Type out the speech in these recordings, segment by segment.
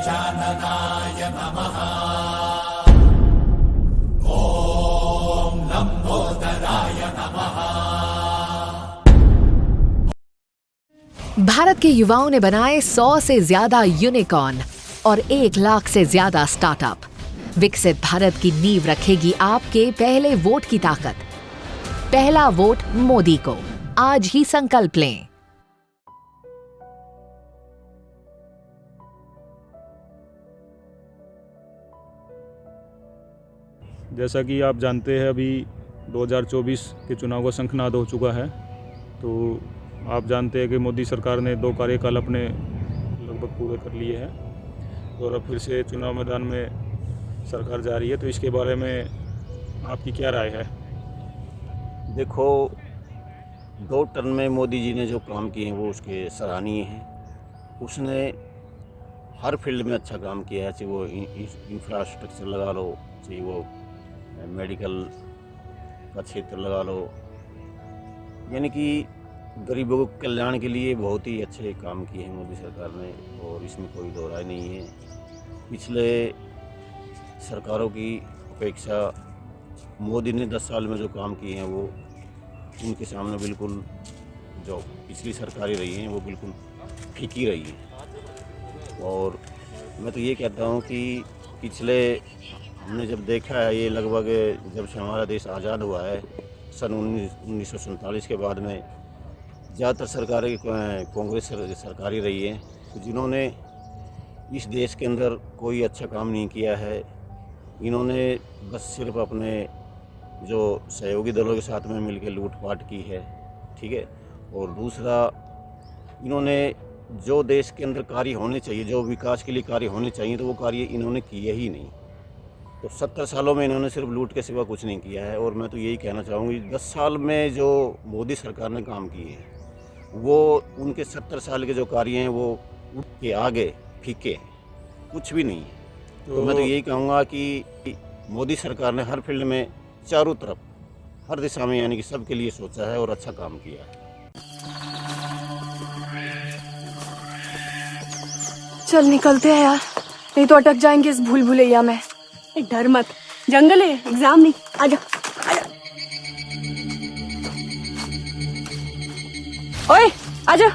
गजाननाय नमः। ॐ लंबोदराय नमः। भारत के युवाओं ने बनाए 100 से ज्यादा यूनिकॉर्न और 1 लाख से ज्यादा स्टार्टअप। विकसित भारत की नींव रखेगी आपके पहले वोट की ताकत। पहला वोट मोदी को। आज ही संकल्प लें। जैसा कि आप जानते हैं, अभी 2024 के चुनाव का शंखनाद हो चुका है। तो आप जानते हैं कि मोदी सरकार ने 2 कार्यकाल अपने लगभग पूरे कर लिए हैं और अब फिर से चुनाव मैदान में सरकार जा रही है। तो इसके बारे में आपकी क्या राय है? देखो, 2 टर्म में मोदी जी ने जो काम किए हैं वो उसके सराहनीय हैं। उसने हर फील्ड में अच्छा काम किया है, चाहे वो इंफ्रास्ट्रक्चर लगा लो, चाहे वो मेडिकल का क्षेत्र लगा लो, यानी कि गरीबों के कल्याण के लिए बहुत ही अच्छे काम किए हैं मोदी सरकार ने, और इसमें कोई दो राय नहीं है। पिछले सरकारों की अपेक्षा मोदी ने 10 साल में जो काम किए हैं वो उनके सामने बिल्कुल, जो पिछली सरकारें रही हैं वो बिल्कुल फीकी रही है। और मैं तो ये कहता हूँ कि पिछले हमने जब देखा है, ये लगभग जब से हमारा देश आज़ाद हुआ है सन 1947 के बाद में ज़्यादातर सरकारें कांग्रेस सरकारी रही हैं, तो जिन्होंने इस देश के अंदर कोई अच्छा काम नहीं किया है। इन्होंने बस सिर्फ अपने जो सहयोगी दलों के साथ में मिलकर लूटपाट की है, ठीक है। और दूसरा, इन्होंने जो देश के अंदर कार्य होने चाहिए, जो विकास के लिए कार्य होने चाहिए, तो वो कार्य इन्होंने किए ही नहीं। तो 70 सालों में इन्होंने सिर्फ लूट के सिवा कुछ नहीं किया है। और मैं तो यही कहना चाहूँगी, 10 साल में जो मोदी सरकार ने काम किए हैं वो उनके 70 साल के जो कार्य हैं वो के आगे फीके हैं, कुछ भी नहीं है। तो मैं तो यही कहूँगा कि मोदी सरकार ने हर फील्ड में चारों तरफ, हर दिशा में, यानी कि सबके लिए सोचा है और अच्छा काम किया है। चल निकलते हैं यार, नहीं तो अटक जाएंगे इस भूल भुलैया में। डर मत, जंगल है, एग्जाम नहीं। आजा आजा, ओए आजा।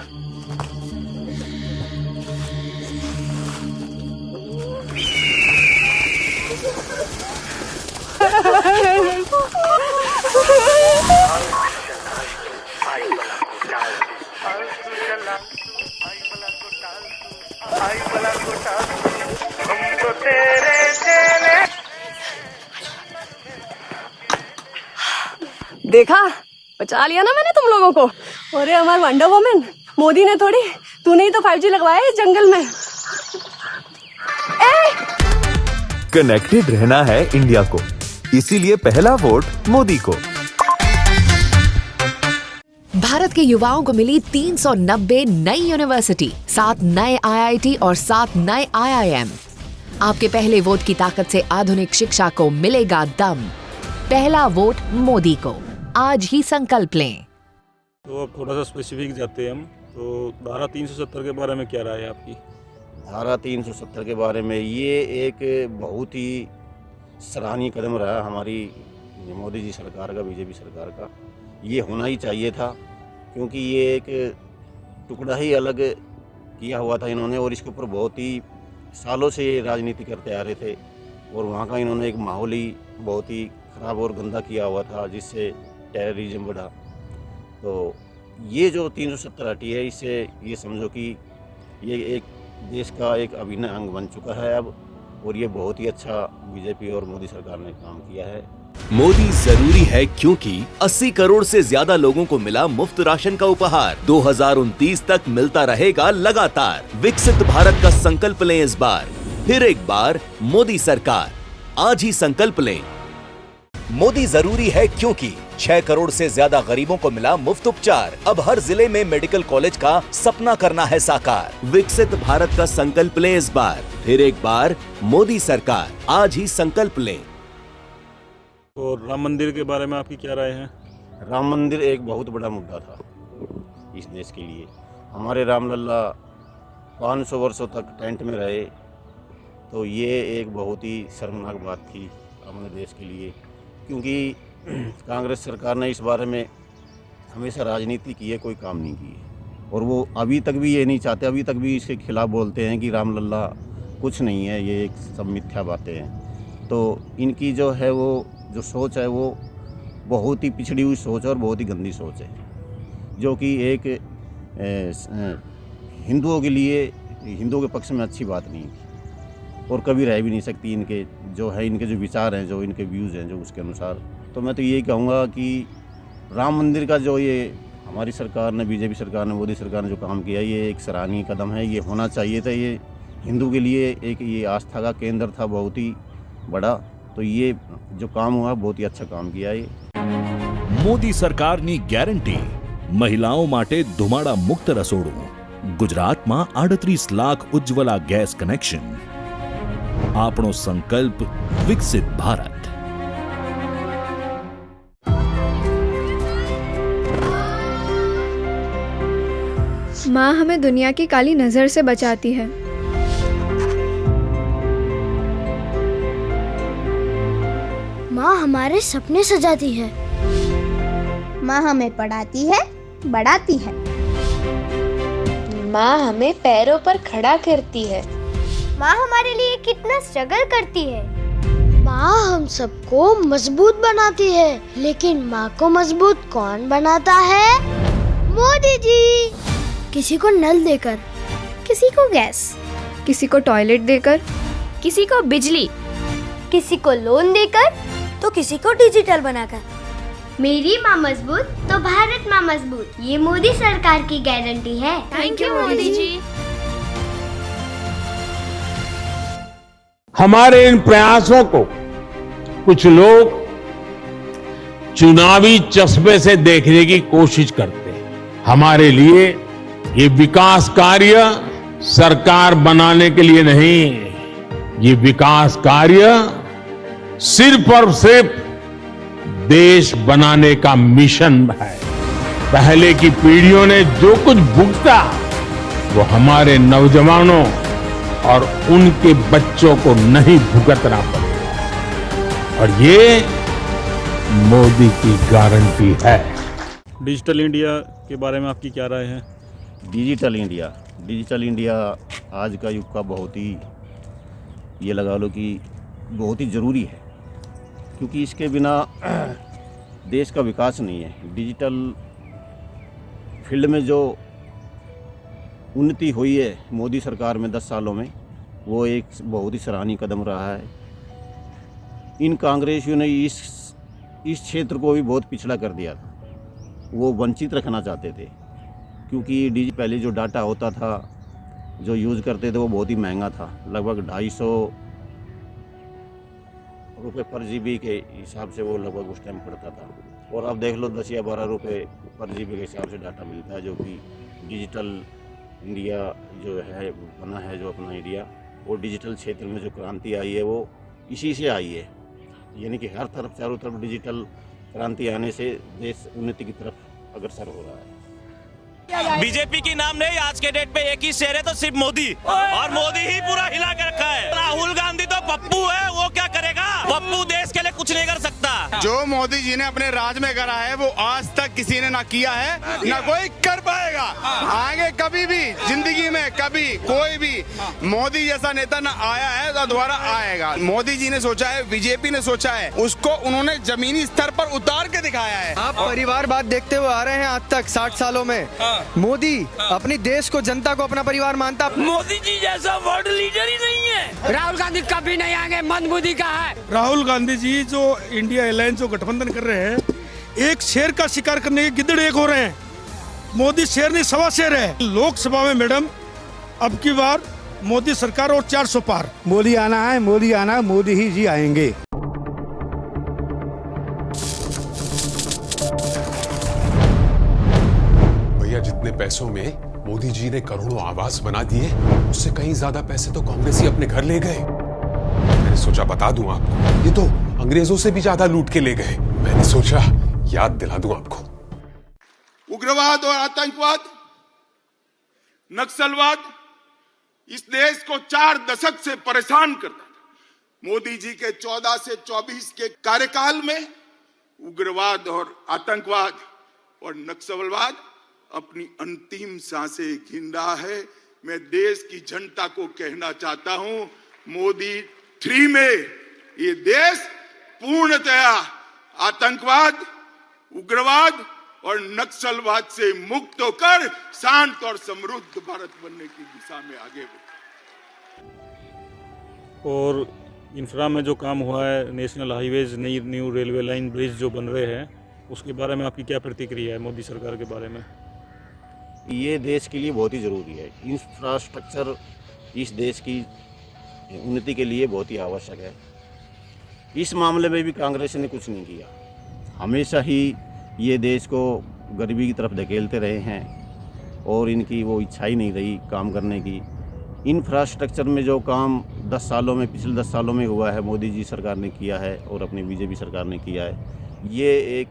देखा, बचा लिया ना मैंने तुम लोगों को। अरे हमारे वंडर वुमन मोदी ने थोड़ी, तूने ही तो 5G लगवाया इस जंगल में। कनेक्टेड रहना है इंडिया को, इसीलिए पहला वोट मोदी को। भारत के युवाओं को मिली 390 नई यूनिवर्सिटी, 7 नए IIT और 7 नए IIM। आपके पहले वोट की ताकत से आधुनिक शिक्षा को मिलेगा दम। पहला वोट मोदी को। आज ही संकल्प लें। तो अब थोड़ा सा स्पेसिफिक जाते हैं हम। तो धारा 370 के बारे में क्या राय है आपकी? धारा 370 के बारे में ये एक बहुत ही सराहनीय कदम रहा हमारी मोदी जी सरकार का, बीजेपी सरकार का। ये होना ही चाहिए था, क्योंकि ये एक टुकड़ा ही अलग किया हुआ था इन्होंने, और इसके ऊपर बहुत ही सालों से ये राजनीति करते आ रहे थे। और वहाँ का इन्होंने एक माहौल ही बहुत ही ख़राब और गंदा किया हुआ था, जिससे टेररिज्म बढ़ा। तो ये जो 370 हटी है, इससे ये समझो कि ये एक देश का एक अभिन्न अंग बन चुका है अब, और ये बहुत ही अच्छा बीजेपी और मोदी सरकार ने काम किया है। मोदी जरूरी है क्योंकि 80 करोड़ से ज्यादा लोगों को मिला मुफ्त राशन का उपहार। 2029 तक मिलता रहेगा लगातार। विकसित भारत का संकल्प लें इस बार, फिर एक बार मोदी सरकार। आज ही संकल्प लें। मोदी जरूरी है क्योंकि 6 करोड़ से ज्यादा गरीबों को मिला मुफ्त उपचार। अब हर जिले में मेडिकल कॉलेज का सपना करना है साकार। विकसित भारत का संकल्प लें इस बार, फिर एक बार मोदी सरकार। आज ही संकल्प लें। और राम मंदिर के बारे में आपकी क्या राय है? राम मंदिर एक बहुत बड़ा मुद्दा था इस देश के लिए। हमारे रामलला 500 वर्षों तक टेंट में रहे, तो ये एक बहुत ही शर्मनाक बात थी हमारे देश के लिए, क्योंकि कांग्रेस सरकार ने इस बारे में हमेशा राजनीति की है, कोई काम नहीं की है। और वो अभी तक भी ये नहीं चाहते, अभी तक भी इसके खिलाफ बोलते हैं कि रामलला कुछ नहीं है, ये एक सब मिथ्या बातें हैं। तो इनकी जो है वो जो सोच है वो बहुत ही पिछड़ी हुई सोच और बहुत ही गंदी सोच है, जो कि एक हिंदुओं के लिए, हिंदुओं के पक्ष में अच्छी बात नहीं है और कभी रह भी नहीं सकती। इनके जो है, इनके जो विचार हैं, जो इनके व्यूज़ हैं, जो उसके अनुसार। तो मैं तो यही कहूँगा कि राम मंदिर का जो ये हमारी सरकार ने, बीजेपी सरकार ने, मोदी सरकार ने जो काम किया, ये एक सराहनीय कदम है। ये होना चाहिए था। ये हिंदू के लिए एक ये आस्था का केंद्र था, बहुत ही बड़ा। तो ये जो काम हुआ बहुत ही अच्छा काम किया ये। મોદી સરકારની ગેરંટી મહિલાઓ માટે ધુમાડા મુક્ત રસોડું, ગુજરાતમાં 38 લાખ ઉજ્જવલા ગેસ કનેક્શન, આપણો સંકલ્પ વિકસિત ભારત। माँ हमें दुनिया की काली नज़र से बचाती है। माँ हमारे सपने सजाती है। माँ हमें पढ़ाती है, बढ़ाती है। माँ हमें पैरों पर खड़ा करती है। माँ हमारे लिए कितना स्ट्रगल करती है। माँ हम सबको मजबूत बनाती है, लेकिन माँ को मजबूत कौन बनाता है? मोदी जी। किसी को नल देकर, किसी को गैस, किसी को टॉयलेट देकर, किसी को बिजली, किसी को लोन देकर, तो किसी को डिजिटल बनाकर। मेरी माँ मजबूत तो भारत माँ मजबूत, ये मोदी सरकार की गारंटी है। Thank you Modi ji. हमारे इन प्रयासों को कुछ लोग चुनावी चश्मे से देखने की कोशिश करते हैं। हमारे लिए ये विकास कार्य सरकार बनाने के लिए नहीं, ये विकास कार्य सिर्फ और सिर्फ देश बनाने का मिशन है। पहले की पीढ़ियों ने जो कुछ भुगता वो हमारे नौजवानों और उनके बच्चों को नहीं भुगतना पड़ेगा, और ये मोदी की गारंटी है। डिजिटल इंडिया के बारे में आपकी क्या राय है? डिजिटल इंडिया आज का युग का बहुत ही, ये लगा लो कि बहुत ही ज़रूरी है, क्योंकि इसके बिना देश का विकास नहीं है। डिजिटल फील्ड में जो उन्नति हुई है मोदी सरकार में 10 सालों में, वो एक बहुत ही सराहनीय कदम रहा है। इन कांग्रेसियों ने इस क्षेत्र को भी बहुत पिछड़ा कर दिया था, वो वंचित रखना चाहते थे, क्योंकि पहले जो डाटा होता था, जो यूज़ करते थे, वो बहुत ही महंगा था। लगभग 250 रुपये पर जीबी के हिसाब से वो लगभग उस टाइम पड़ता था, और अब देख लो 10 या 12 रुपये पर जीबी के हिसाब से डाटा मिलता है। जो कि डिजिटल इंडिया जो है बना है, जो अपना इंडिया, वो डिजिटल क्षेत्र में जो क्रांति आई है वो इसी से आई है। यानी कि हर तरफ, चारों तरफ डिजिटल क्रांति आने से देश उन्नति की तरफ अग्रसर हो रहा है। बीजेपी की नाम नहीं, आज के डेट पे एक ही शेर है, तो सिर्फ मोदी, और मोदी ही पूरा हिला के रखा है। राहुल गांधी तो पप्पू है, वो क्या करेगा? पप्पू देश के लिए कुछ नहीं कर सकता। जो मोदी जी ने अपने राज में करा है वो आज तक किसी ने ना किया है, ना कोई कर पाएगा। आगे कभी भी जिंदगी में कभी कोई भी मोदी जैसा नेता ना आया है, तो दोबारा आएगा। मोदी जी ने सोचा है, बीजेपी ने सोचा है, उसको उन्होंने जमीनी स्तर पर उतार के दिखाया है। आप परिवारवाद देखते हुए आ रहे हैं आज तक 60 सालों में। मोदी अपनी देश को, जनता को अपना परिवार मानता। मोदी जी जैसा वर्ल्ड लीडर ही नहीं है। राहुल गांधी कभी नहीं आएंगे, मंदबुद्धि का है। राहुल गांधी जी जो इंडिया अलायंस जो गठबंधन कर रहे हैं, एक शेर का शिकार करने के गिद्दड़ एक हो रहे हैं। मोदी शेर नहीं, सवा शेर है। लोकसभा में मैडम अब की बार मोदी सरकार और 400 पार। मोदी आना है, मोदी आना है, मोदी ही जी आएंगे। भैया जितने पैसों में मोदी जी ने करोड़ों आवास बना दिए, उससे कहीं ज्यादा पैसे तो कांग्रेसी अपने घर ले गए। मैंने सोचा बता दूं आपको, ये तो अंग्रेजों से भी ज्यादा लूट के ले गए। मैंने सोचा याद दिला दूं आपको। उग्रवाद और आतंकवाद, नक्सलवाद, इस देश को 4 दशक से परेशान करता था। मोदी जी के 14 से 24 के कार्यकाल में उग्रवाद और आतंकवाद और नक्सलवाद अपनी अंतिम सांसें गिन रहा है। मैं देश की जनता को कहना चाहता हूं, मोदी 3 में ये देश पूर्णतया आतंकवाद, उग्रवाद और नक्सलवाद से मुक्त होकर शांत और समृद्ध भारत बनने की दिशा में आगे बढ़े। और इंफ्रा में जो काम हुआ है, national highways, new railway line, bridge जो बन रहे हैं, उसके बारे में आपकी क्या प्रतिक्रिया है मोदी सरकार के बारे में? ये देश के लिए बहुत ही ज़रूरी है। इंफ्रास्ट्रक्चर इस देश की उन्नति के लिए बहुत ही आवश्यक है। इस मामले में भी कांग्रेस ने कुछ नहीं किया। हमेशा ही ये देश को गरीबी की तरफ धकेलते रहे हैं और इनकी वो इच्छा ही नहीं रही काम करने की। इंफ्रास्ट्रक्चर में जो काम 10 सालों में, पिछले 10 सालों में हुआ है, मोदी जी सरकार ने किया है और अपनी बीजेपी सरकार ने किया है। ये एक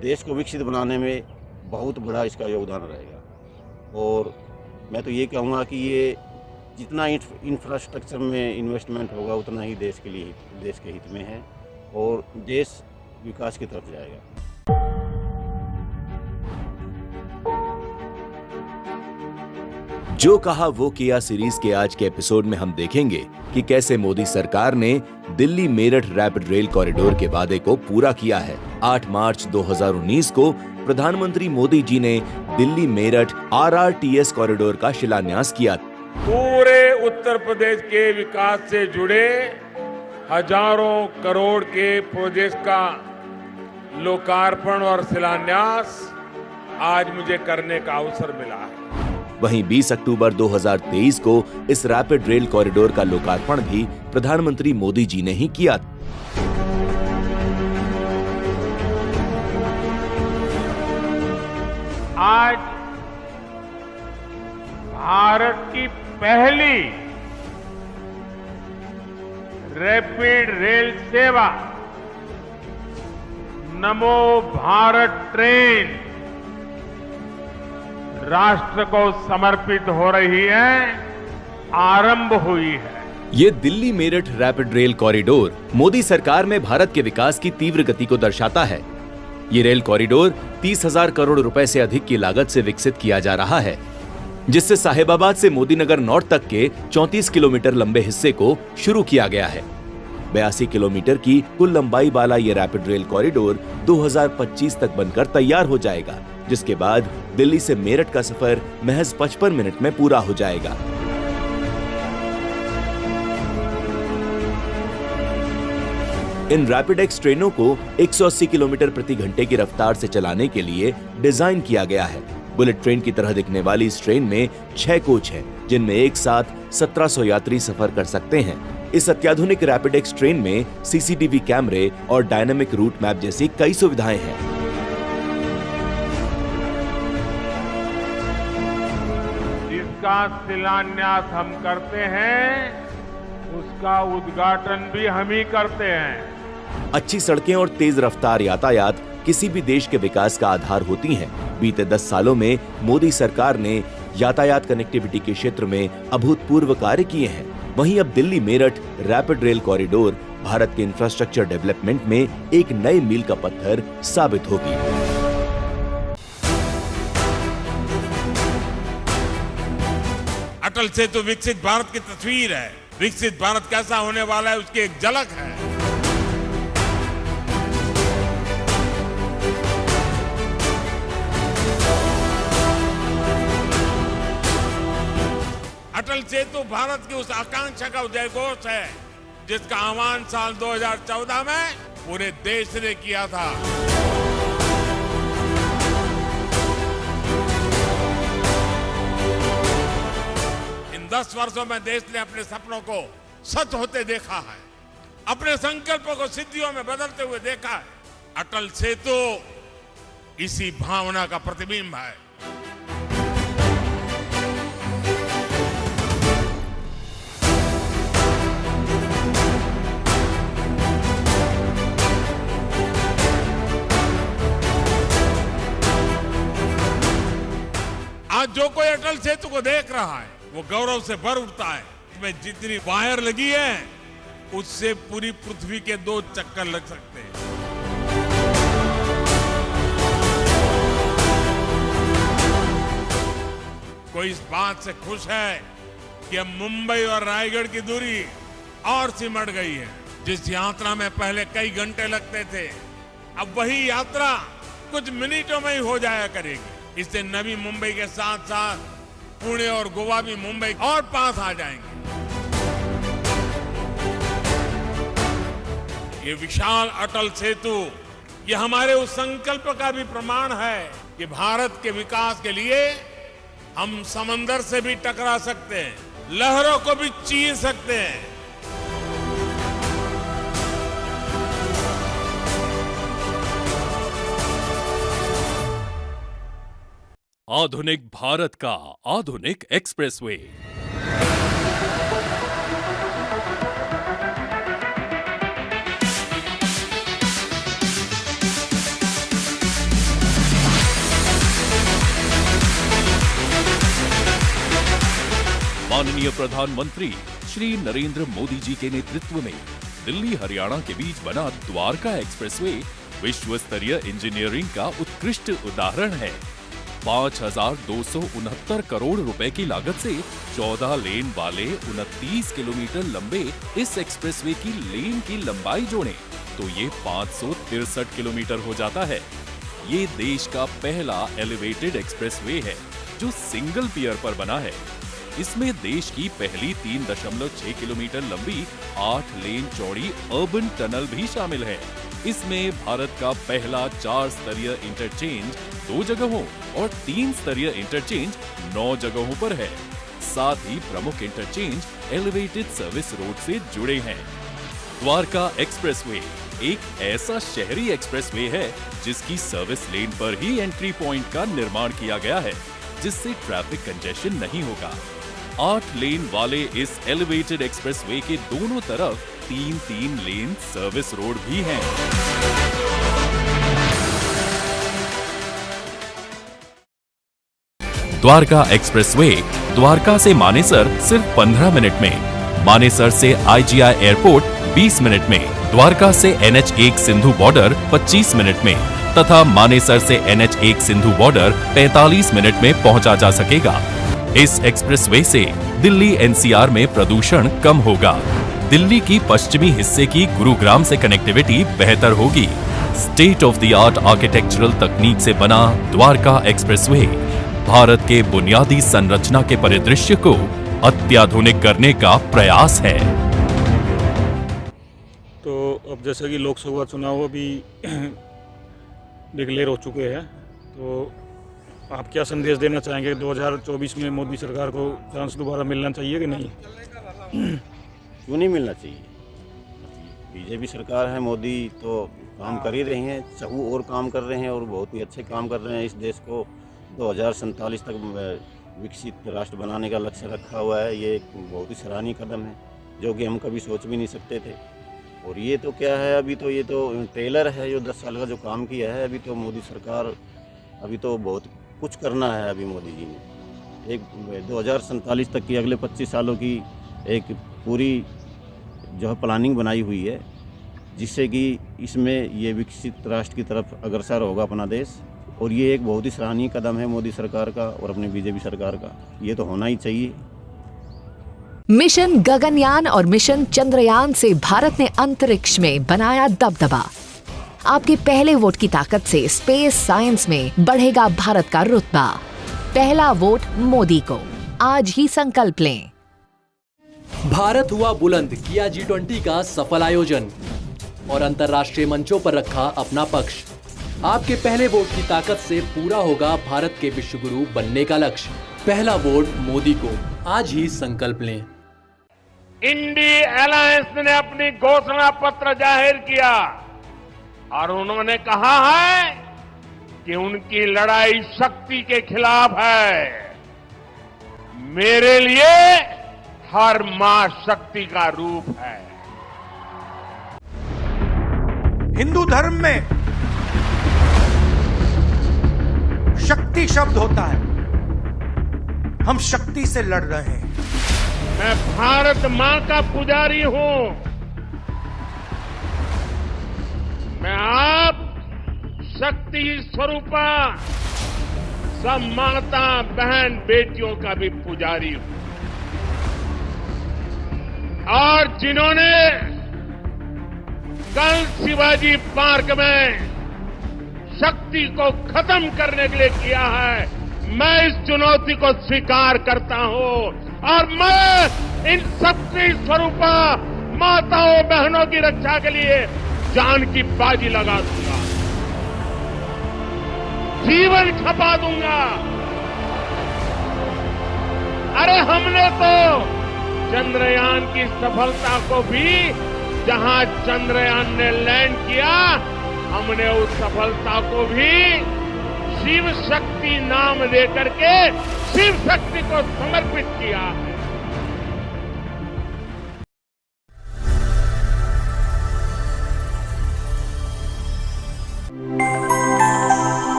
देश को विकसित बनाने में बहुत बड़ा इसका योगदान रहेगा। और मैं तो ये कहूँगा कि ये जितना इंफ्रास्ट्रक्चर में इन्वेस्टमेंट होगा उतना ही देश के लिए, देश के हित में है और देश विकास की तरफ जाएगा। जो कहा वो किया सीरीज के आज के एपिसोड में हम देखेंगे कि कैसे मोदी सरकार ने Delhi Meerut rapid rail corridor के वादे को पूरा किया है। 8 मार्च 2019 को प्रधानमंत्री मोदी जी ने दिल्ली मेरठ RRTS कॉरिडोर का शिलान्यास किया। पूरे उत्तर प्रदेश के विकास से जुड़े हजारों करोड़ के प्रोजेक्ट का लोकार्पण और शिलान्यास आज मुझे करने का अवसर मिला है। वहीं 20 अक्टूबर 2023 को इस रैपिड रेल कॉरिडोर का लोकार्पण भी प्रधानमंत्री मोदी जी ने ही किया। आज भारत की पहली रैपिड रेल सेवा नमो भारत ट्रेन राष्ट्र को समर्पित हो रही है, आरंभ हुई है। ये Delhi Meerut rapid rail corridor Modi सरकार में भारत के विकास की तीव्र गति को दर्शाता है। ये रेल कॉरिडोर 30,000 करोड़ रुपए से अधिक की लागत से विकसित किया जा रहा है, जिससे साहिबाबाद से मोदीनगर नॉर्थ तक के 34 किलोमीटर लंबे हिस्से को शुरू किया गया है। 82 किलोमीटर की कुल लंबाई वाला ये रैपिड रेल कॉरिडोर 2025 तक बनकर तैयार हो जाएगा, जिसके बाद दिल्ली से मेरठ का सफर महज 55 मिनट में पूरा हो जाएगा। इन रैपिड एक्स ट्रेनों को 180 किलोमीटर प्रति घंटे की रफ्तार से चलाने के लिए डिजाइन किया गया है। बुलेट ट्रेन की तरह दिखने वाली इस ट्रेन में 6 कोच हैं, जिनमें एक साथ 1700 यात्री सफर कर सकते हैं। इस अत्याधुनिक रैपिड एक्स ट्रेन में CCTV कैमरे और डायनामिक रूट मैप जैसी कई सुविधाएं हैं। जिसका शिलान्यास हम करते हैं, उसका उद्घाटन भी हम ही करते हैं। अच्छी सड़कें और तेज रफ्तार यातायात किसी भी देश के विकास का आधार होती हैं। बीते 10 सालों में मोदी सरकार ने यातायात कनेक्टिविटी के क्षेत्र में अभूतपूर्व कार्य किए हैं। वहीं अब Delhi Meerut rapid rail corridor Bharat के इंफ्रास्ट्रक्चर डेवलपमेंट में एक नए मील का पत्थर साबित होगी। अटल सेतु विकसित भारत की तस्वीर है। विकसित भारत कैसा होने वाला है उसकी एक झलक है। अटल सेतु भारत की उस आकांक्षा का उदयघोष है जिसका आह्वान साल 2014 में पूरे देश ने किया था। इन 10 वर्षों में देश ने अपने सपनों को सच होते देखा है, अपने संकल्पों को सिद्धियों में बदलते हुए देखा है। अटल सेतु इसी भावना का प्रतिबिंब है। आज जो कोई अटल सेतु को देख रहा है वो गौरव से भर उठता है। इसमें जितनी वायर लगी है उससे पूरी पृथ्वी के 2 चक्कर लग सकते हैं। कोई इस बात से खुश है कि अब मुंबई और रायगढ़ की दूरी और सिमट गई है। जिस यात्रा में पहले कई घंटे लगते थे, अब वही यात्रा कुछ मिनटों में ही हो जाया करेगी। इससे नवी मुंबई के साथ साथ पुणे और गोवा भी मुंबई और पास आ जाएंगे। ये विशाल अटल सेतु, ये हमारे उस संकल्प का भी प्रमाण है कि भारत के विकास के लिए हम समंदर से भी टकरा सकते हैं, लहरों को भी चीर सकते हैं। आधुनिक भारत का आधुनिक एक्सप्रेसवे। माननीय प्रधानमंत्री श्री नरेंद्र मोदी जी के नेतृत्व में दिल्ली हरियाणा के बीच बना द्वारका एक्सप्रेसवे विश्व स्तरीय इंजीनियरिंग का उत्कृष्ट उदाहरण है। 5,269 करोड़ रुपए की लागत से 14 लेन वाले 29 किलोमीटर लंबे इस एक्सप्रेसवे की लेन की लंबाई जोड़ें तो ये 563 किलोमीटर हो जाता है। ये देश का पहला एलिवेटेड एक्सप्रेसवे है जो सिंगल पियर पर बना है। इसमें देश की पहली 3.6 किलोमीटर लंबी 8 लेन चौड़ी अर्बन टनल भी शामिल है। इसमें भारत का पहला 4 स्तरीय इंटरचेंज 2 जगहों और 3 स्तरीय इंटरचेंज 9 जगहों पर है। साथ ही प्रमुख इंटरचेंज एलिवेटेड सर्विस रोड से जुड़े हैं। द्वारका एक्सप्रेसवे एक ऐसा शहरी एक्सप्रेसवे है जिसकी सर्विस लेन पर ही एंट्री पॉइंट का निर्माण किया गया है, जिससे ट्रैफिक कंजेशन नहीं होगा। 8 लेन वाले इस एलिवेटेड एक्सप्रेसवे के दोनों तरफ 3 लेन सर्विस रोड भी हैं। द्वारका एक्सप्रेसवे द्वारका से मानेसर सिर्फ 15 मिनट में, मानेसर से IGI एयरपोर्ट 20 मिनट में, द्वारका से NH1 सिंधु बॉर्डर 25 मिनट में तथा मानेसर से NH1 सिंधु बॉर्डर 45 मिनट में पहुंचा जा सकेगा। इस एक्सप्रेसवे से दिल्ली NCR में प्रदूषण कम होगा। दिल्ली की पश्चिमी हिस्से की गुरुग्राम से कनेक्टिविटी बेहतर होगी। State of the art architectural तकनीक से बना द्वारका एक्सप्रेसवे भारत के बुनियादी संरचना के परिदृश्य को अत्याधुनिक करने का प्रयास है। तो अब जैसे कि लोकसभा चुनाव अभी डिक्लेयर हो चुके हैं, तो आप क्या संदेश देना चाहेंगे? 2024 में मोदी सरकार को चांस दोबारा मिलना चाहिए कि नहीं? क्यों नहीं मिलना चाहिए? बीजेपी सरकार है, मोदी तो काम कर ही रहे हैं, चाहू और काम कर रहे हैं और बहुत ही अच्छे काम कर रहे हैं। इस देश को 2047 तक विकसित राष्ट्र बनाने का लक्ष्य रखा हुआ है। ये एक बहुत ही सराहनीय कदम है जो कि हम कभी सोच भी नहीं सकते थे। और ये तो क्या है, अभी तो ये तो ट्रेलर है जो 10 साल का जो काम किया है। अभी तो मोदी सरकार, अभी तो बहुत कुछ करना है। अभी मोदी जी ने एक 2047 तक की, अगले 25 सालों की एक पूरी जो है प्लानिंग बनाई हुई है, जिससे कि इसमें ये विकसित राष्ट्र की तरफ अग्रसर होगा अपना देश। और ये एक बहुत ही सराहनीय कदम है मोदी सरकार का और अपनी बीजेपी सरकार का। ये तो होना ही चाहिए। मिशन गगनयान और मिशन चंद्रयान से भारत ने अंतरिक्ष में बनाया दबदबा। आपके पहले वोट की ताकत से स्पेस साइंस में बढ़ेगा भारत का रुतबा। पहला वोट मोदी को। आज ही संकल्प लें। भारत हुआ बुलंद, किया G20 का सफल आयोजन और अंतर्राष्ट्रीय मंचों पर रखा अपना पक्ष। आपके पहले वोट की ताकत से पूरा होगा भारत के विश्व गुरु बनने का लक्ष्य। पहला वोट मोदी को। आज ही संकल्प लें। इंडी अलायंस ने अपनी घोषणा पत्र जाहिर किया और उन्होंने कहा है कि उनकी लड़ाई शक्ति के खिलाफ है। मेरे लिए हर मां शक्ति का रूप है। हिंदू धर्म में शक्ति शब्द होता है, हम शक्ति से लड़ रहे हैं। मैं भारत मां का पुजारी हूं। मैं आप शक्ति स्वरूपा सब माता बहन बेटियों का भी पुजारी हूं। और जिन्होंने कल शिवाजी पार्क में शक्ति को खत्म करने के लिए किया है, मैं इस चुनौती को स्वीकार करता हूं और मैं इन शक्ति स्वरूपा माताओं बहनों की रक्षा के लिए जान की बाजी लगा दूंगा, जीवन खपा दूंगा। अरे हमने तो चंद्रयान की सफलता को भी, जहां चंद्रयान ने लैंड किया, हमने उस सफलता को भी शिव शक्ति नाम देकर के शिव शक्ति को समर्पित किया।